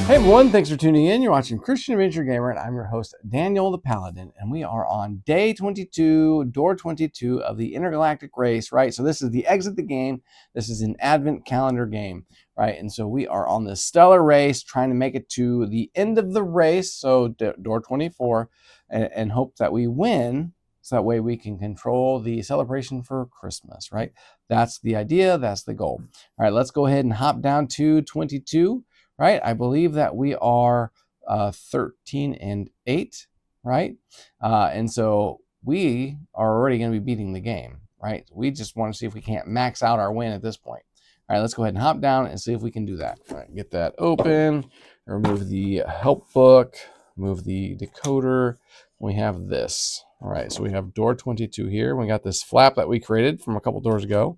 Hey everyone, thanks for tuning in. You're watching Christian Adventure Gamer, and I'm your host, Daniel the Paladin, and we are on day 22, door 22 of the Intergalactic Race, right? So this is the exit the game. This is an advent calendar game, right? And so we are on this stellar race, trying to make it to the end of the race, so door 24, and hope that we win, so that way we can control the celebration for Christmas, right? That's the idea, that's the goal. All right, let's go ahead and hop down to 22. Right, I believe that we are 13 and 8, right? And so we are already going to be beating the game, right? We just want to see if we can't max out our win at this point. All right, let's go ahead and hop down and see if we can do that. All right, get that open, remove the help book, move the decoder. We have this. All right, so we have door 22 here. We got this flap that we created from a couple doors ago.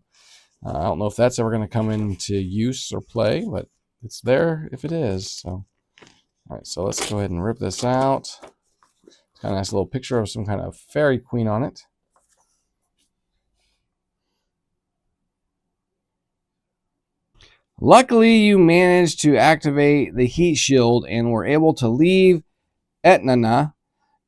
I don't know if that's ever going to come into use or play, but it's there if it is. So, all right, so let's go ahead and rip this out. It's got a nice little picture of some kind of fairy queen on it. Luckily, you managed to activate the heat shield and were able to leave Etnana.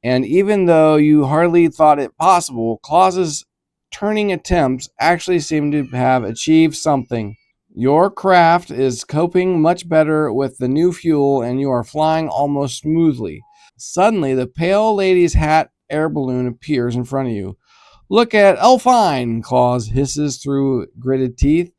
And even though you hardly thought it possible, Claus's turning attempts actually seem to have achieved something. Your craft is coping much better with the new fuel, and you are flying almost smoothly. Suddenly, the pale lady's hat air balloon appears in front of you. Look at Elfine, Claus hisses through gritted teeth.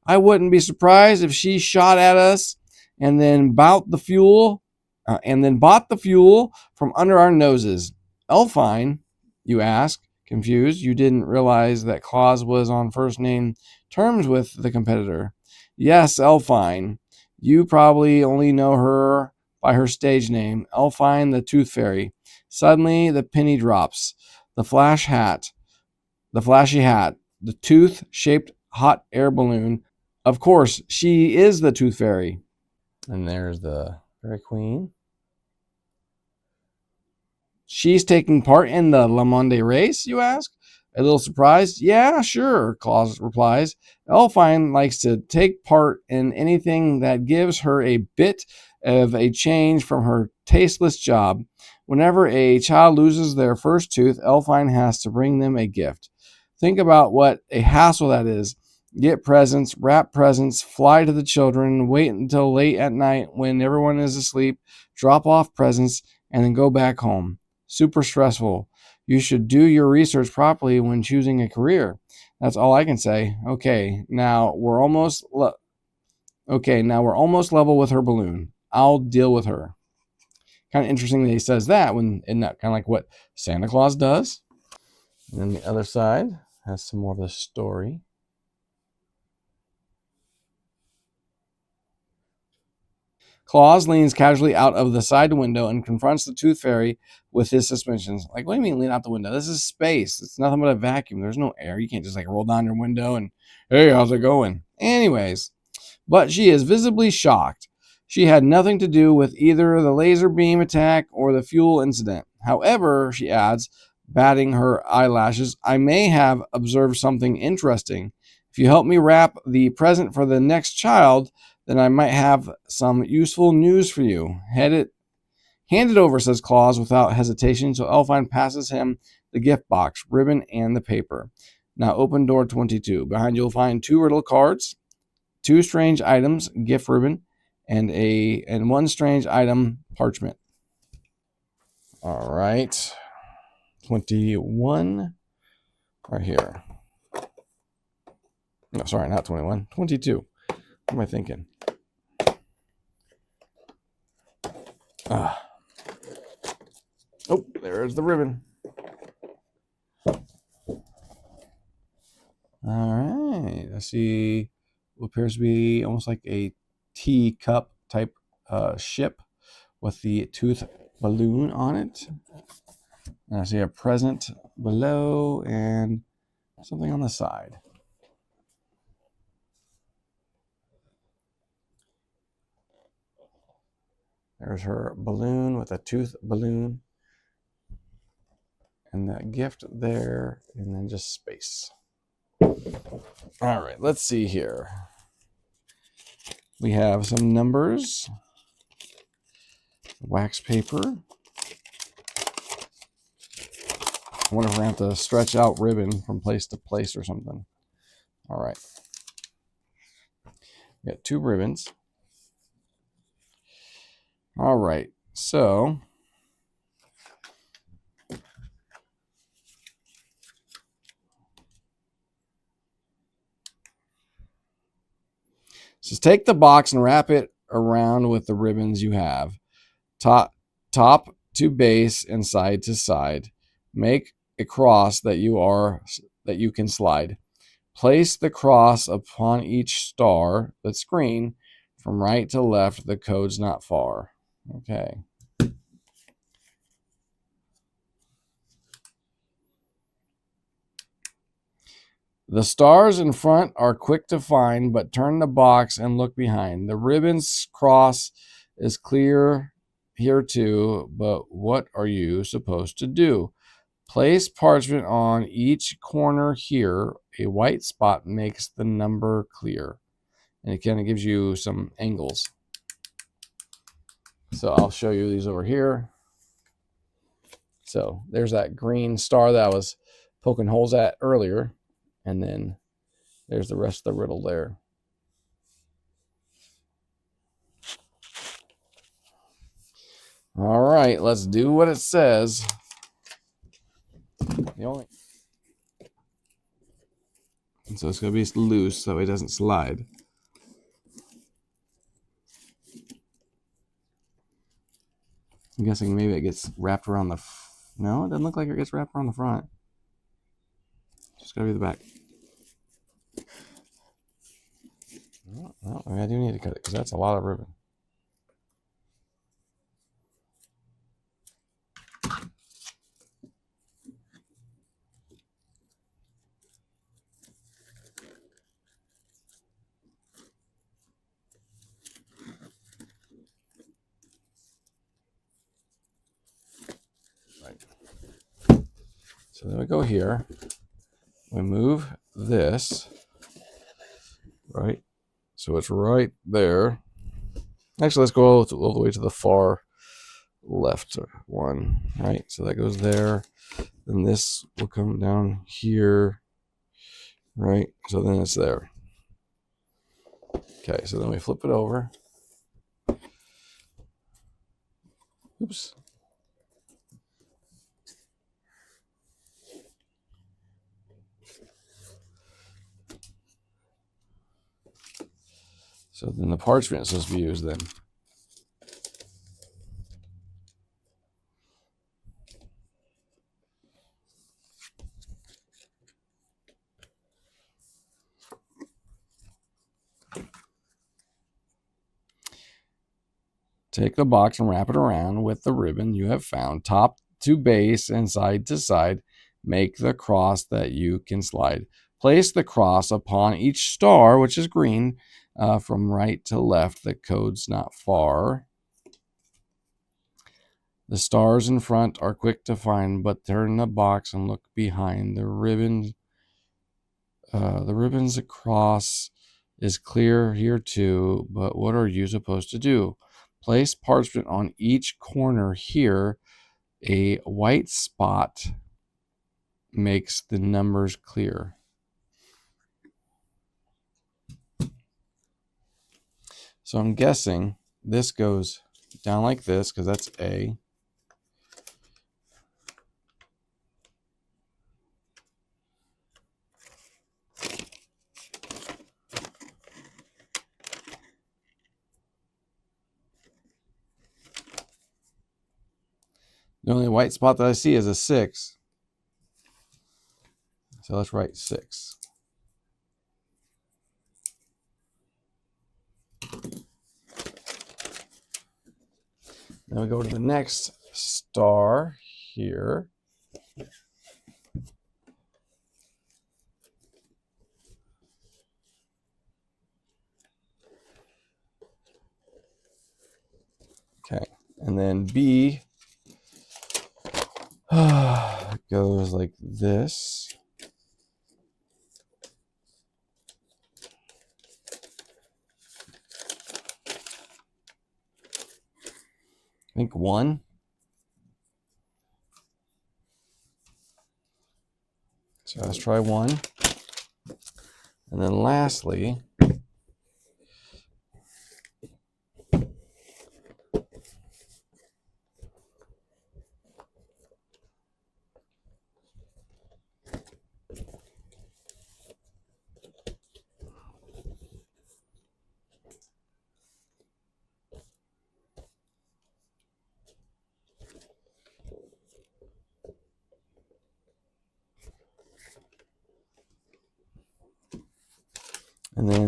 I wouldn't be surprised if she shot at us and then bought the fuel from under our noses. Elfine, you ask, confused. You didn't realize that Claus was on first name terms with the competitor. Yes, Elfine. You probably only know her by her stage name, Elfine the Tooth Fairy. Suddenly, the penny drops. The flashy hat, the tooth-shaped hot air balloon. Of course, she is the Tooth Fairy. And there's the Fairy Queen. She's taking part in the Le Monde race, you ask? A little surprised? Yeah, sure, Claus replies. Elfine likes to take part in anything that gives her a bit of a change from her tasteless job. Whenever a child loses their first tooth, Elfine has to bring them a gift. Think about what a hassle that is. Get presents, wrap presents, fly to the children, wait until late at night when everyone is asleep, drop off presents, and then go back home. Super stressful. You should do your research properly when choosing a career. That's all I can say. Okay, now we're almost level with her balloon. I'll deal with her. Kind of interesting that he says that when isn't that kind of like what Santa Claus does? And then the other side has some more of the story. Claus leans casually out of the side window and confronts the Tooth Fairy with his suspicions. Like, what do you mean lean out the window? This is space. It's nothing but a vacuum. There's no air. You can't just like roll down your window and, hey, how's it going? Anyways, but she is visibly shocked. She had nothing to do with either the laser beam attack or the fuel incident. However, she adds, batting her eyelashes, I may have observed something interesting. If you help me wrap the present for the next child, then I might have some useful news for you. Hand it over, says Claus without hesitation, so Elfine passes him the gift box, ribbon, and the paper. Now open door 22. Behind you'll find 2 riddle cards, 2 strange items, gift ribbon, and 1 strange item, parchment. All right. 21 right here. No, sorry, not 21. 22. What am I thinking? Oh, there's the ribbon. All right. I see what appears to be almost like a teacup type ship with the tooth balloon on it. And I see a present below and something on the side. There's her balloon with a tooth balloon. And that gift there, and then just space. All right, let's see here. We have some numbers. wax paper. I wonder if we're going to have to stretch out ribbon from place to place or something. All right. We got 2 ribbons. All right. So just take the box and wrap it around with the ribbons you have. Top to base and side to side. Make a cross that you can slide. Place the cross upon each star that's green. From right to left, the code's not far. Okay. The stars in front are quick to find, but turn the box and look behind. The ribbon's cross is clear here too, but what are you supposed to do? Place parchment on each corner here. A white spot makes the number clear. And it kind of gives you some angles. So I'll show you these over here. So there's that green star that I was poking holes at earlier. And then there's the rest of the riddle there. All right, let's do what it says. And so it's going to be loose so it doesn't slide. I'm guessing maybe it gets wrapped around the... No, it doesn't look like it gets wrapped around the front. Just got to be the back. Well, I do need to cut it because that's a lot of ribbon. Right. So then we go here. We move this, right? So it's right there. Actually, let's go all the way to the far left one, right? So that goes there. Then this will come down here, right? So then it's there. Okay, so then we flip it over. Oops. So then the parchment is supposed to be used then. Take the box and wrap it around with the ribbon you have found. Top to base and side to side. Make the cross that you can slide. Place the cross upon each star, which is green, from right to left. The code's not far. The stars in front are quick to find, but turn the box and look behind. The ribbons across is clear here too, but what are you supposed to do? Place parchment on each corner here. A white spot makes the numbers clear. So I'm guessing this goes down like this because that's A. The only white spot that I see is a 6. So let's write 6. Then we go to the next star here. Okay, and then B goes like this. I think 1. So let's try 1. And then lastly,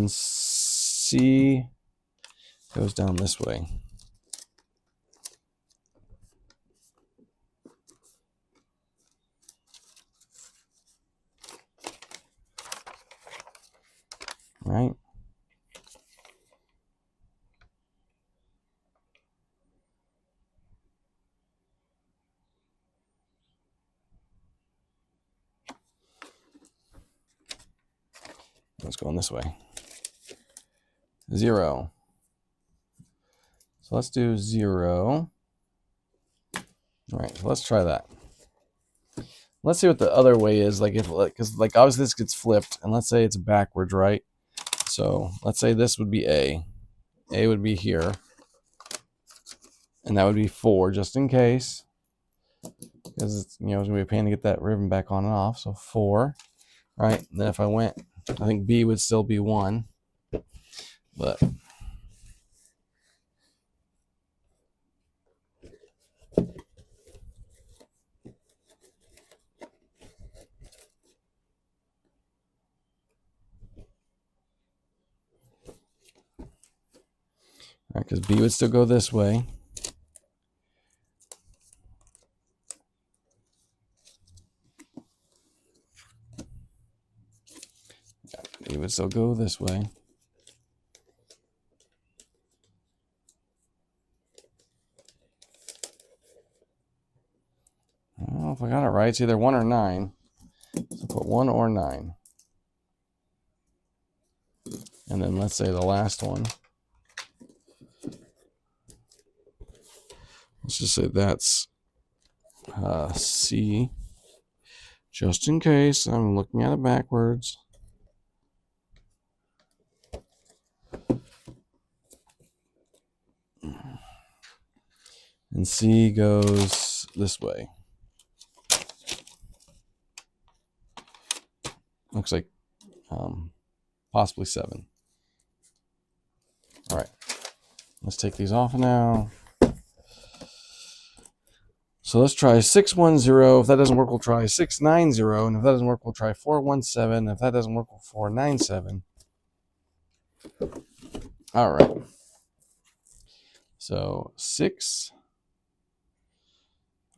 C goes down this way. Right? Let's go this way. 0. So let's do 0. All right, so let's try that. Let's see what the other way is. Because obviously this gets flipped, and let's say it's backwards, right? So let's say this would be A. A would be here, and that would be 4, just in case, because it's gonna be a pain to get that ribbon back on and off. So 4, right? And then if I went, I think B would still be 1, but because B would still go this way. B would still go this way. I don't know if I got it right. It's either 1 or 9. So put 1 or 9. And then let's say the last one. Let's just say that's C. Just in case, I'm looking at it backwards. And C goes this way. Looks like possibly 7. All right, let's take these off now. So let's try 610. If that doesn't work, we'll try 690. And if that doesn't work, we'll try 417. If that doesn't work, we'll 497. All right. So 6,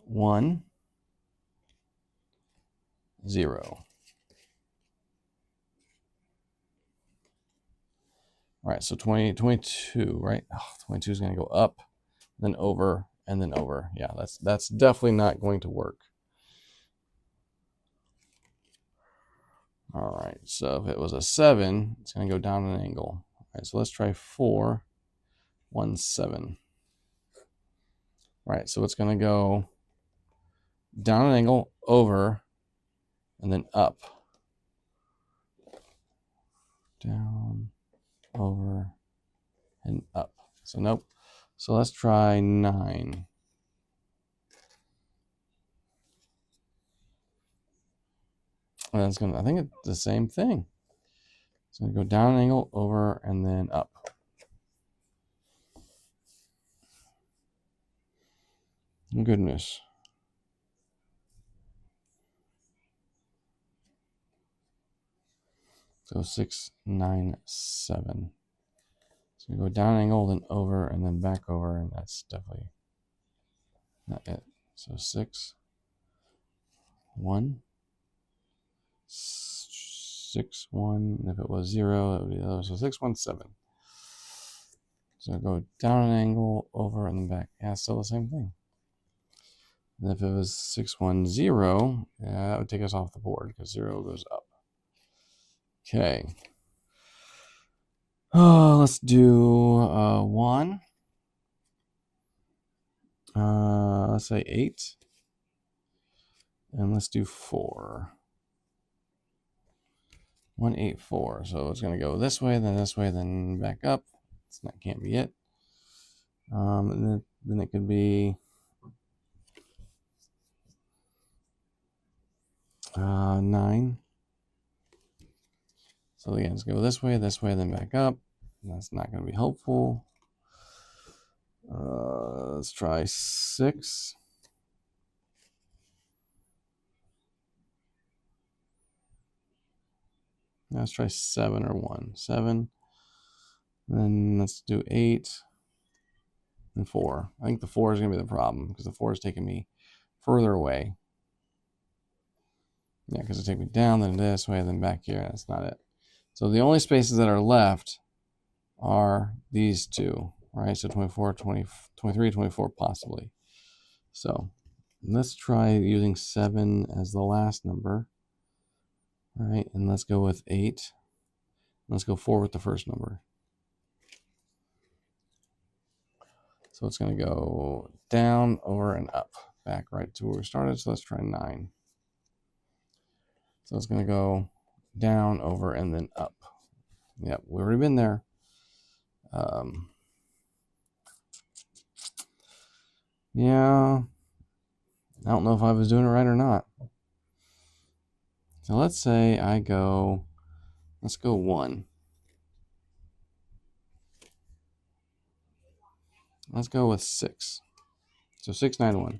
1, 0. All right, so 22, right? Oh, 22 is going to go up, then over, and then over. Yeah, that's definitely not going to work. All right, so if it was a 7, it's going to go down an angle. All right, so let's try 4, 1, 7. All right, so it's going to go down an angle, over, and then up. Down, over, and up. So nope. So let's try 9. And that's I think it's the same thing. It's going to go down an angle, over, and then up. Goodness. So 6, 9, 7. So you go down an angle, then over, and then back over, and that's definitely not it. So 6, 1, 6, 1. If it was 0, it would be the other. So 6, 1, 7. So go down an angle, over, and then back. Yeah, still the same thing. And if it was 6, 1, 0, yeah, that would take us off the board because 0 goes up. Okay. Let's do 1, Let's say 8. And let's do 4. 1, 8, 4. So it's going to go this way, then back up. That can't be it. And then it could be 9. So again, let's go this way, then back up. That's not going to be helpful. Let's try 6. Now let's try 7 or 1. 7. Then let's do 8 and 4. I think the 4 is going to be the problem because the 4 is taking me further away. Yeah, because it takes me down, then this way, then back here. That's not it. So the only spaces that are left are these two, right? So 24, 20, 23, 24 possibly. So let's try using 7 as the last number, right? And let's go with 8. Let's go 4 with the first number. So it's going to go down, over, and up, back right to where we started. So let's try 9. So it's going to go down, over, and then up. Yep, we've already been there. Yeah, I don't know if I was doing it right or not. So let's say I go, let's go 1. Let's go with 6. So 6, 9, 1.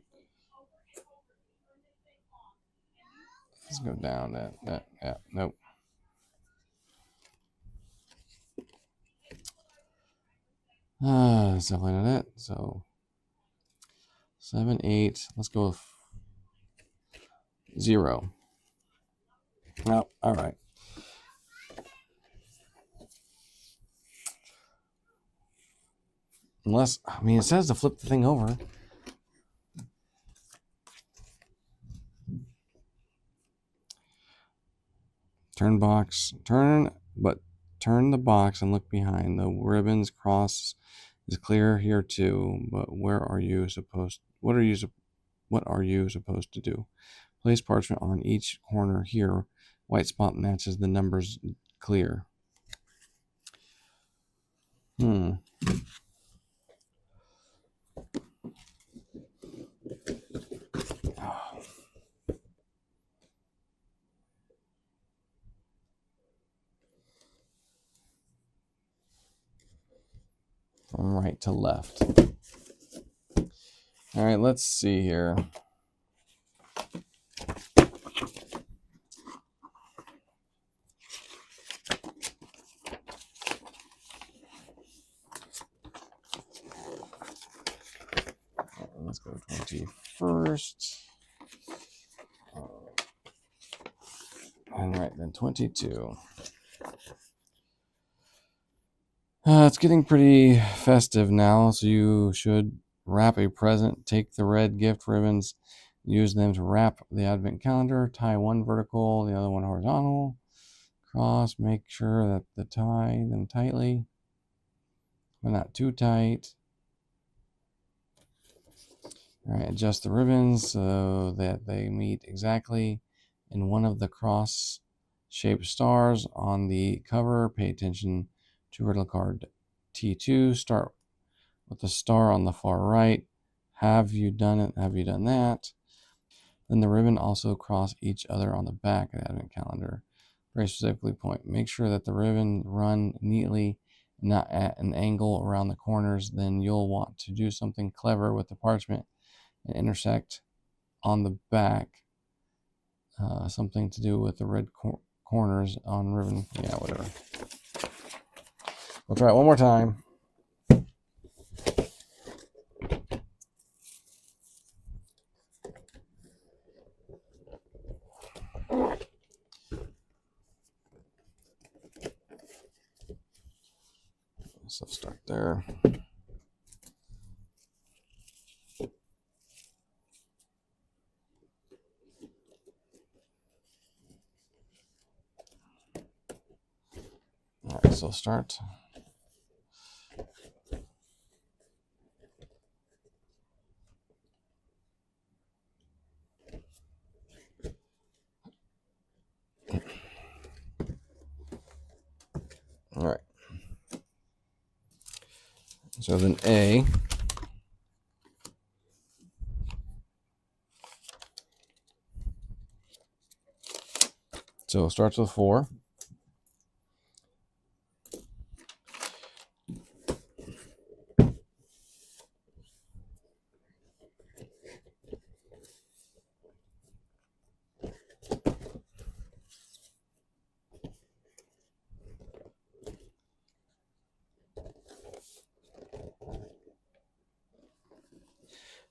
Let's go down that. Yeah, nope. That's definitely not it. So 7, 8. Let's go with 0. No, all right. Unless, I mean, it says to flip the thing over. Turn box, turn the box and look behind. The ribbons cross is clear here too, but what are you supposed to do? Place parchment on each corner here. White spot matches the numbers clear. I'm From right to left. All right, let's see here. Let's go 21st. All right, then 22. It's getting pretty festive now, so you should wrap a present. Take the red gift ribbons, use them to wrap the advent calendar. Tie one vertical, the other one horizontal. Cross, make sure that tie them tightly, but not too tight. All right, adjust the ribbons so that they meet exactly in one of the cross-shaped stars on the cover. Pay attention to riddle card T2. Start with the star on the far right. Have you done it? Have you done that? Then the ribbon also cross each other on the back of the advent calendar. Very specifically point. Make sure that the ribbon run neatly, not at an angle around the corners. Then you'll want to do something clever with the parchment and intersect on the back. Something to do with the red corners on ribbon. Yeah, whatever. We'll try it one more time. So start there. All right, so start. So then A. So it starts with 4.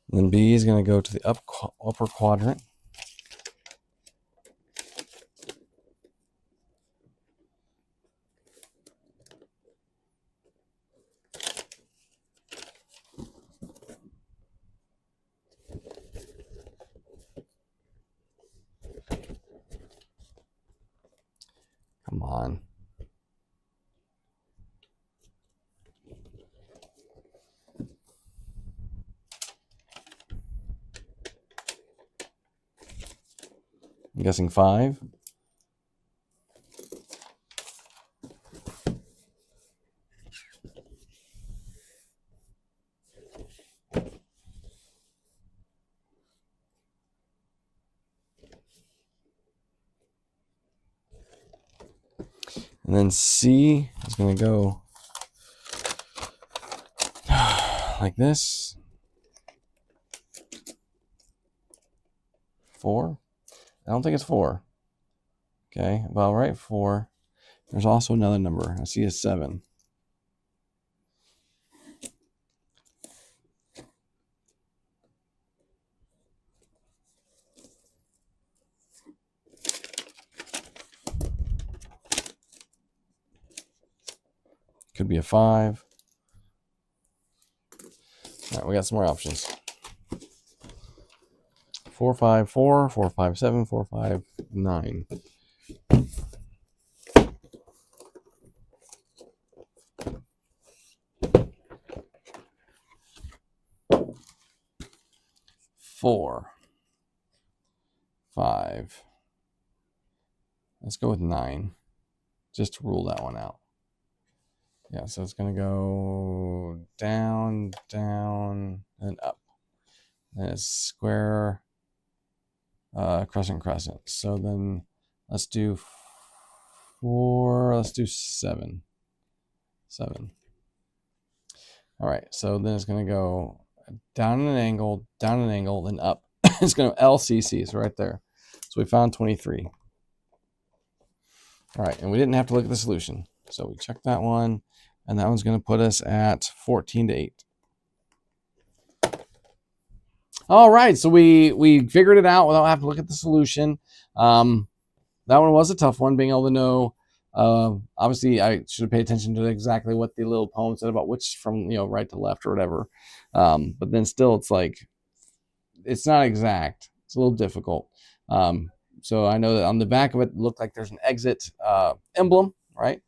And then B is going to go to the upper quadrant. Come on. I'm guessing 5. And then C is going to go like this. 4. I don't think it's 4. Okay, well, I'll write 4. There's also another number. I see a 7. Could be a 5. All right, we got some more options. 4, 5, 4, 4, 5, 7, 4, 5, 9. Four, 5. Let's go with 9, just to rule that one out. Yeah, so it's going to go down, down, and up. And it's square, crescent, crescent. So then let's do 4. Let's do 7. 7. All right, so then it's going to go down an angle, then up. It's going to LCC, so right there. So we found 23. All right, and we didn't have to look at the solution. So we checked that one, and that one's going to put us at 14 to 8. All right, so we figured it out without having to look at the solution. That one was a tough one, being able to know. Obviously, I should have paid attention to exactly what the little poem said about which from right to left or whatever. But then still, it's like it's not exact. It's a little difficult. So I know that on the back of it looked like there's an exit emblem, right?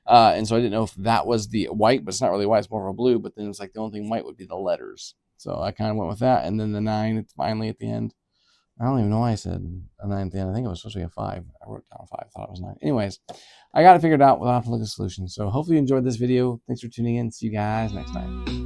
And so I didn't know if that was the white, but it's not really white. It's more of a blue. But then it's like the only thing white would be the letters. So I kind of went with that. And then the 9, it's finally at the end. I don't even know why I said a 9 at the end. I think it was supposed to be a 5. I wrote down 5. Thought it was 9. Anyways, I got it figured out without having to look at the solution. So hopefully you enjoyed this video. Thanks for tuning in. See you guys next time.